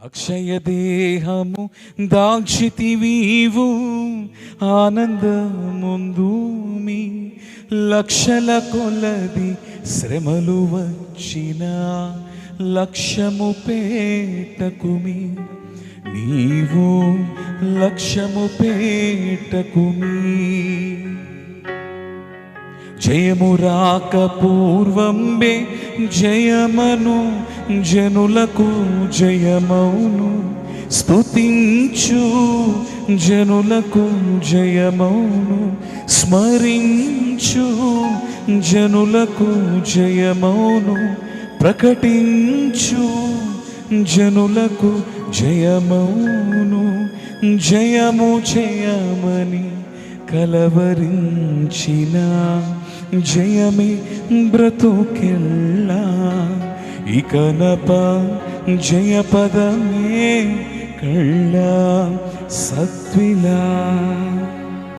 అక్షయ దేహము దాల్చితివీవు ఆనందముందు మీ లక్షల కొలది శ్రమలు వచ్చిన లక్ష్యము పేటకుమి నీవు లక్ష్యము పేటకుమి జయము రాక పూర్వంబే జయమను జనులకు జయమౌను స్తుతించు జనులకు జయమౌను స్మరించు జనులకు జయమౌను ప్రకటించు జనులకు జయమౌను జయము జయమని కలవరించిన జయమే బ్రతుకెల్లా ఇకనప జయపదమే కళ్ళ సత్విలా.